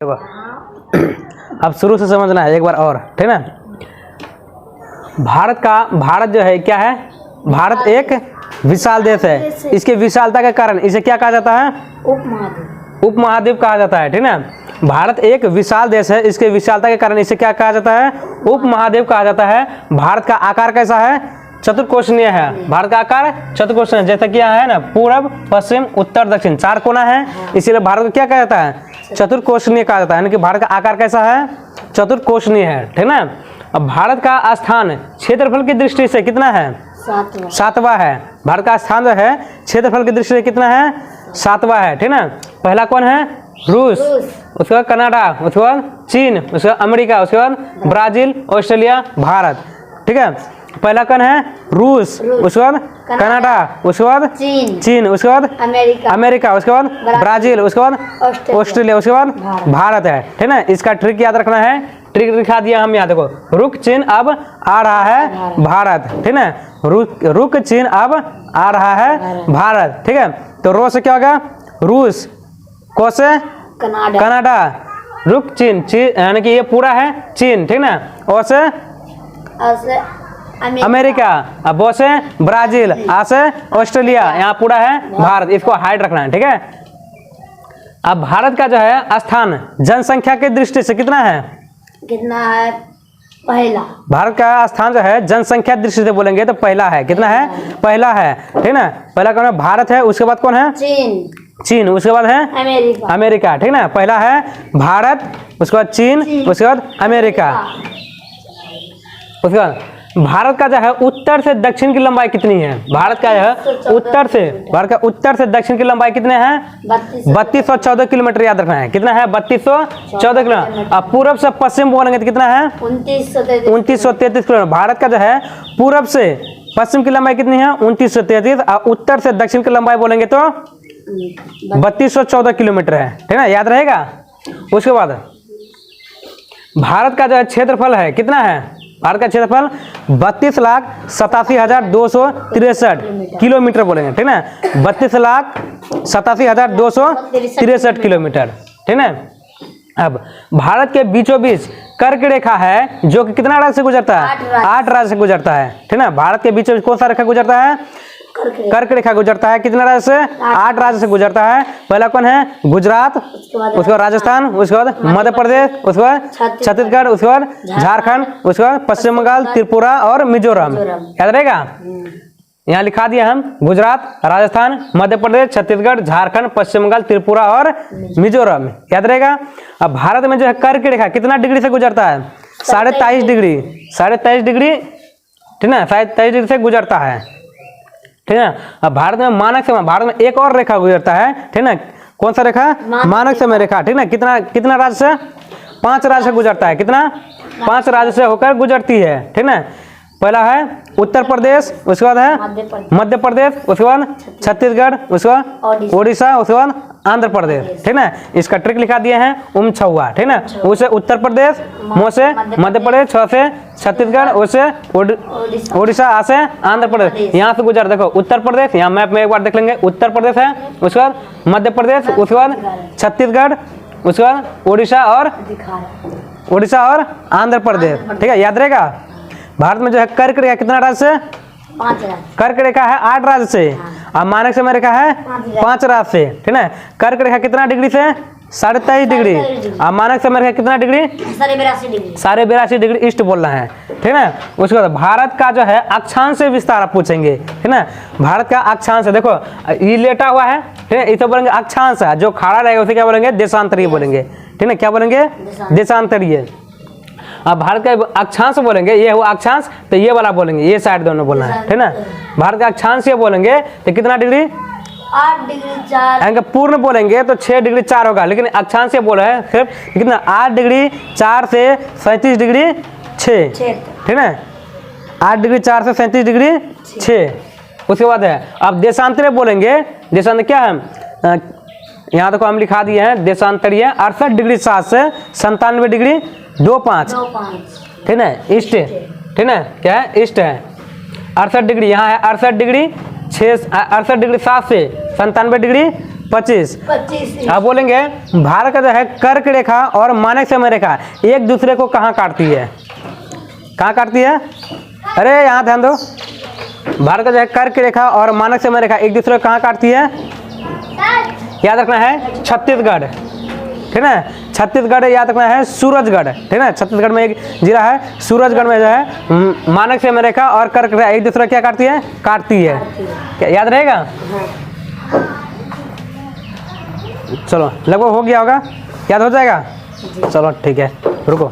अब शुरू से समझना है एक बार और, ठीक ना। भारत जो है क्या है, भारत एक विशाल देश है। इसके विशालता के कारण इसे क्या कहा जाता है, उपमहाद्वीप कहा जाता है, ठीक ना। भारत एक विशाल देश है, इसके विशालता के कारण इसे क्या कहा जाता है, उपमहाद्वीप कहा जाता है। भारत का आकार कैसा है, चतुर्कोणीय है। भारत का आकार चतुर्कोणीय, जैसा कि यहाँ है ना, पूर्व पश्चिम उत्तर दक्षिण, चार कोना है, इसीलिए भारत को क्या कहा जाता है, चतुर्कोणीय कहा जाता है। यानी कि भारत का आकार कैसा है, चतुर्कोणीय है, ठीक ना। अब भारत का स्थान क्षेत्रफल की दृष्टि से कितना है, सातवां है। भारत का स्थान जो है क्षेत्रफल की दृष्टि से कितना है, सातवां है, ठीक ना। पहला कौन है, रूस, उसके बाद कनाडा, उसके बाद चीन, उसके बाद अमेरिका, उसके बाद ब्राजील, ऑस्ट्रेलिया, भारत, ठीक है। पहला कौन है, रूस, उसके बाद कनाडा, उसके बाद चीन, उसके बाद अमेरिका, उसके बाद ब्राजील, उसके बाद ऑस्ट्रेलिया, उसके बाद भारत है, ठीक ना। इसका ट्रिक याद रखना है, ट्रिक दिखा दिया हम यहाँ, देखो रुक चिन्ह अब आ रहा है भारत, ठीक ना। रुक चिन्ह अब आ रहा है भारत, ठीक है। तो रो से क्या होगा, रूस, को से कनाडा, रुक चिन्ह, यानी कि ये पूरा है चीन, ठीक ना। ओ से अमेरिका, अब बो से ब्राजील, आ से ऑस्ट्रेलिया, यहाँ पूरा है भारत। इसको हाइड रखना है, ठीक है। अब भारत का जो है स्थान जनसंख्या की दृष्टि से कितना है, पहला। भारत का स्थान जो है जनसंख्या दृष्टि से बोलेंगे तो पहला है, कितना है, पहला है, ठीक ना। पहला कौन है, भारत है, उसके बाद कौन है, चीन, उसके बाद है अमेरिका, ठीक ना। पहला है भारत, उसके बाद चीन, उसके बाद अमेरिका। उसके बाद भारत का जो है उत्तर से दक्षिण की लंबाई कितनी है, भारत का जो है भारत का उत्तर से दक्षिण की लंबाई कितने हैं, 3214 किलोमीटर, याद रखना है, कितना है, 3214 किलोमीटर। अब पूर्व से पश्चिम बोलेंगे तो कितना है, 2933 किलोमीटर। भारत का जो है पूर्व से पश्चिम की लंबाई कितनी है, 2933, और उत्तर से दक्षिण की लंबाई बोलेंगे तो 3214 किलोमीटर है, ठीक है, याद रहेगा। उसके बाद भारत का जो है क्षेत्रफल है कितना है, भारत का क्षेत्रफल 32,87,263 किलोमीटर बोलेंगे, ठीक ना। 32,87,263 किलोमीटर, ठीक ना। अब भारत के बीचों बीच कर्क रेखा है, जो कि कितना राज्य से गुजरता है, 8 राज्य से गुजरता है, ठीक ना। भारत के बीचों बीच कौन सा रेखा गुजरता है, कर्क रेखा गुजरता है, कितना राज्य से, 8 राज्य से गुजरता है। पहला कौन है, गुजरात, उसके बाद राजस्थान, उसके बाद मध्य प्रदेश, उसके बाद छत्तीसगढ़, उसके बाद झारखंड, उसके बाद पश्चिम बंगाल, त्रिपुरा और मिजोरम, याद रहेगा। यहाँ लिखा दिया हम, गुजरात, राजस्थान, मध्य प्रदेश, छत्तीसगढ़, झारखंड, पश्चिम बंगाल, त्रिपुरा और मिजोरम, याद रहेगा। अब भारत में जो है कर्क रेखा कितना डिग्री से गुजरता है, 23.5 डिग्री, 23.5 डिग्री, ठीक ना, 23 डिग्री से गुजरता है, ठीक है। अब भारत में मानक समय, भारत में एक और रेखा गुजरता है, ठीक ना, कौन सा रेखा, मानक समय रेखा, ठीक ना। कितना राज्य से, 5 राज्य से गुजरता है, कितना, 5 राज्य से होकर गुजरती है, ठीक ना। पहला है उत्तर प्रदेश, उसके बाद है मध्य प्रदेश, उसके बाद छत्तीसगढ़, उसके बाद ओडिशा, उसके बाद आंध्र प्रदेश, ठीक ना। इसका ट्रिक लिखा दिए हैं छौवा, ठीक ना। उसे उत्तर प्रदेश, मो से मध्य प्रदेश, छ से छत्तीसगढ़, उसे ओडिशा, आ से आंध्र प्रदेश। यहाँ से गुजर, देखो उत्तर प्रदेश, यहाँ मैप में एक बार देख लेंगे, उत्तर प्रदेश है, उसके बाद मध्य प्रदेश, उसके बाद छत्तीसगढ़, उसके बाद ओडिशा और आंध्र प्रदेश, ठीक है, याद रहेगा। भारत में जो है कर्क रेखा कितना राज्य से, 5 राज्य, कर्क रेखा है 8 राज्य से, और मानक समय रेखा है 5 राज्य से, ठीक है। कर्क रेखा कितना डिग्री से, 23.5 डिग्री, और मानक समय रेखा कितना डिग्री, 82.5 डिग्री ईस्ट बोलना है, ठीक है। उसके बाद भारत का जो है अक्षांश से विस्तार आप पूछेंगे, ठीक है। भारत का अक्षांश, देखो ये लेटा हुआ है, ठीक है, इसे बोलेंगे अक्षांश है, जो खड़ा रहेगा उसे क्या बोलेंगे, देशांतरीय बोलेंगे, ठीक है। क्या बोलेंगे, देशांतरीय। अब भारत का अक्षांश बोलेंगे, ये हुआ अक्षांश, तो ये वाला बोलेंगे, ये साइड दोनों बोलना है, ठीक ना। भारत का अक्षांश ये बोलेंगे तो कितना डिग्री, 8 डिग्री 4, पूर्ण बोलेंगे तो 6 डिग्री 4 होगा, लेकिन अक्षांश ये बोला है सिर्फ कितना, 8 डिग्री 4 से 37 डिग्री 6, ठीक है। 8 डिग्री 4 से 37 डिग्री 6। उसके बाद है अब देशांतरीय बोलेंगे, देशांतर क्या है, यहाँ देखो हम लिखा दिए हैं देशांतरीय, 68 डिग्री 7 से 97 डिग्री 25, ठीक है, ईस्ट, ठीक है, क्या है, ईस्ट है। 68 डिग्री, यहाँ है 68 डिग्री 6, 68 डिग्री 7 से 97 डिग्री 25। 25। अब बोलेंगे भारत का जो है कर्क रेखा और मानक समय रेखा एक दूसरे को कहाँ काटती है? कहाँ काटती है? अरे यहाँ ध्यान दो। भारत का जो है कर्क रेखा और मानक समय रेखा एक दूसरे को कहाँ काटती है? याद रखना है छत्तीसगढ़, ठीक है। छत्तीसगढ़ याद रखना है सूरजगढ़, ठीक है। छत्तीसगढ़ में एक जिला है सूरजगढ़ में जो है मानक समय रेखा और कर्क रेखा एक दूसरे को क्या काटती है? काटती है। क्या याद रहेगा? चलो लगभग हो गया होगा, याद हो जाएगा। चलो ठीक है, रुको।